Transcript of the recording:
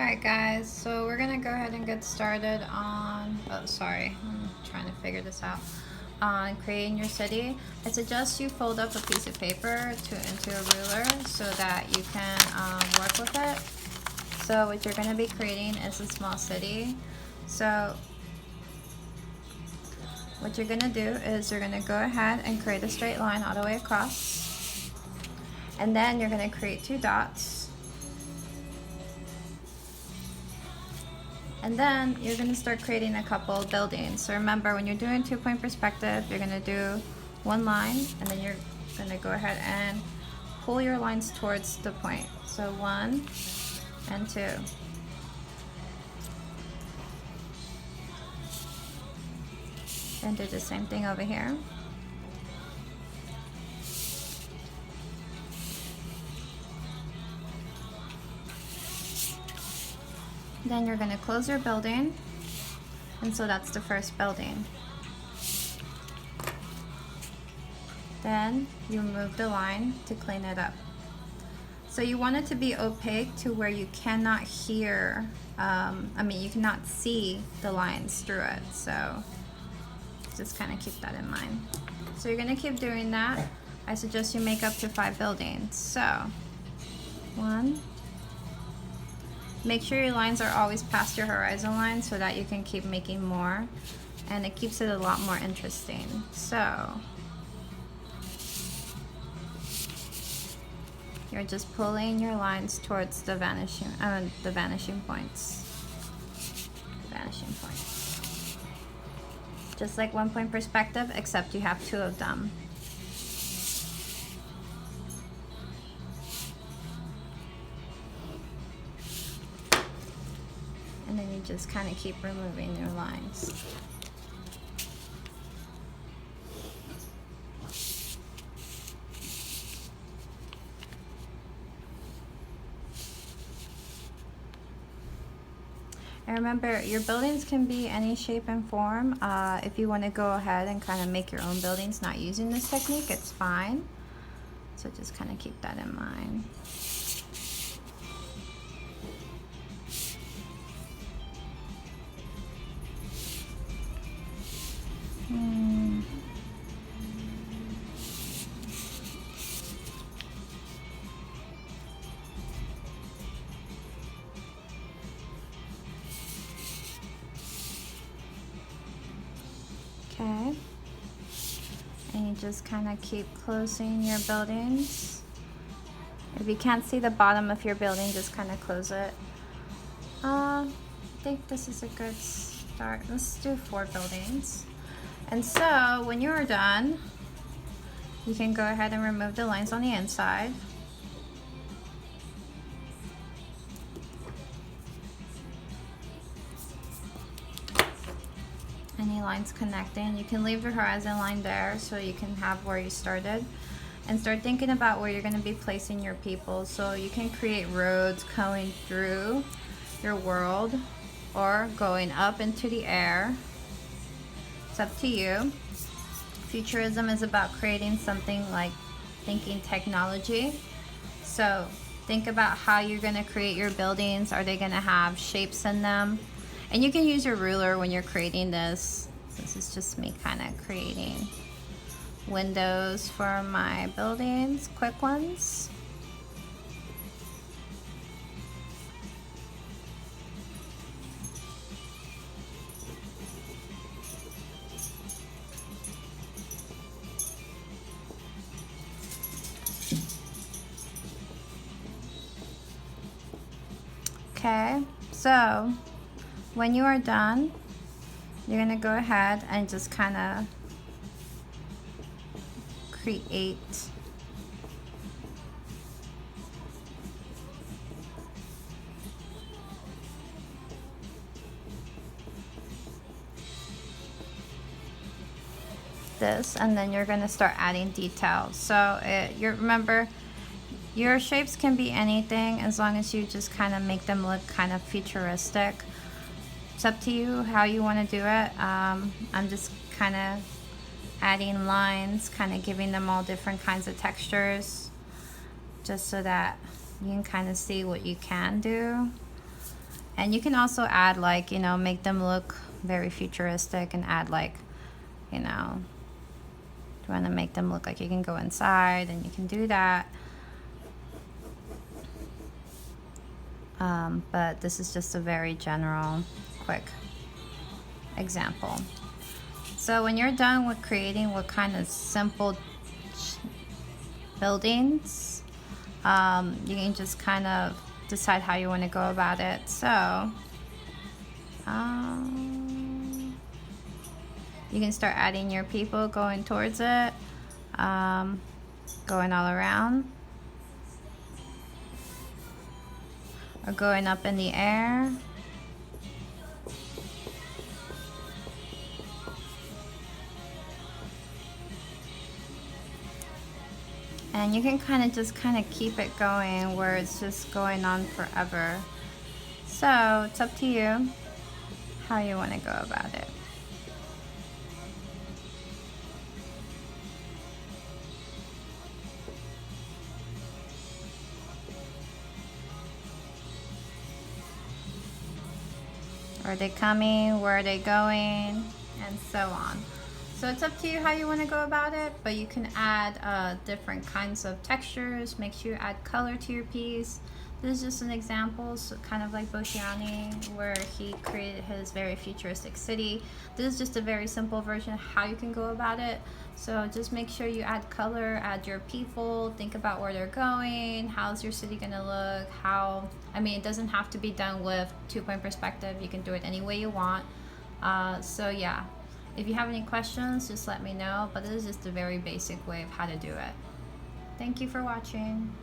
Alright guys, so we're gonna go ahead and get started on, I'm trying to figure this out, on creating your city. I suggest you fold up a piece of paper into a ruler so that you can work with it. So what you're gonna be creating is a small city. So what you're gonna do is you're gonna go ahead and create a straight line all the way across. And then you're gonna create 2 dots. And then you're going to start creating a couple buildings. So remember, when you're doing 2-point perspective, you're going to do 1 line, and then you're going to go ahead and pull your lines towards the point. So 1 and 2. And do the same thing over here. Then you're going to close your building, and so that's the first building. Then you move the line to clean it up. So you want it to be opaque to where you cannot hear, you cannot see the lines through it. So just kind of keep that in mind. So you're going to keep doing that. I suggest you make up to 5 buildings. So 1. Make sure your lines are always past your horizon line so that you can keep making more, and it keeps it a lot more interesting. So you're just pulling your lines towards the vanishing points. Just like 1-point perspective, except you have 2 of them. And then you just kind of keep removing your lines. And remember, your buildings can be any shape and form. If you want to go ahead and kind of make your own buildings not using this technique, it's fine. So just kind of keep that in mind. Okay, and you just kind of keep closing your buildings. If you can't see the bottom of your building, just kind of close it. I think this is a good start. Let's do 4 buildings. And so when you're done, you can go ahead and remove the lines on the inside. Any lines connecting, you can leave your horizon line there so you can have where you started, and start thinking about where you're going to be placing your people. So you can create roads going through your world or going up into the air. It's up to you. Futurism is about creating something like thinking technology. So think about how you're going to create your buildings. Are they going to have shapes in them? And you can use your ruler when you're creating this. This is just me kind of creating windows for my buildings, quick ones. Okay, so when you are done, you're going to go ahead and just kind of create this, and then you're going to start adding details. So remember, your shapes can be anything as long as you just kind of make them look kind of futuristic. It's up to you how you want to do it. I'm just kind of adding lines, kind of giving them all different kinds of textures, just so that you can kind of see what you can do. And you can also add like, you know, make them look very futuristic and add like, you know, you want to make them look like you can go inside, and you can do that. But this is just a very general, quick example. So when you're done with creating what kind of simple buildings, you can just kind of decide how you want to go about it. So you can start adding your people going towards it, going all around, or going up in the air. And you can kind of just keep it going where it's just going on forever. So it's up to you how you want to go about it. Are they coming? Where are they going? And so on. So it's up to you how you want to go about it, but you can add different kinds of textures. Make sure you add color to your piece. This is just an example, so kind of like Boccioni, where he created his very futuristic city. This is just a very simple version of how you can go about it. So just make sure you add color, add your people, think about where they're going, how's your city gonna look, I mean, it doesn't have to be done with 2-point perspective. You can do it any way you want. So yeah, if you have any questions, just let me know, but this is just a very basic way of how to do it. Thank you for watching.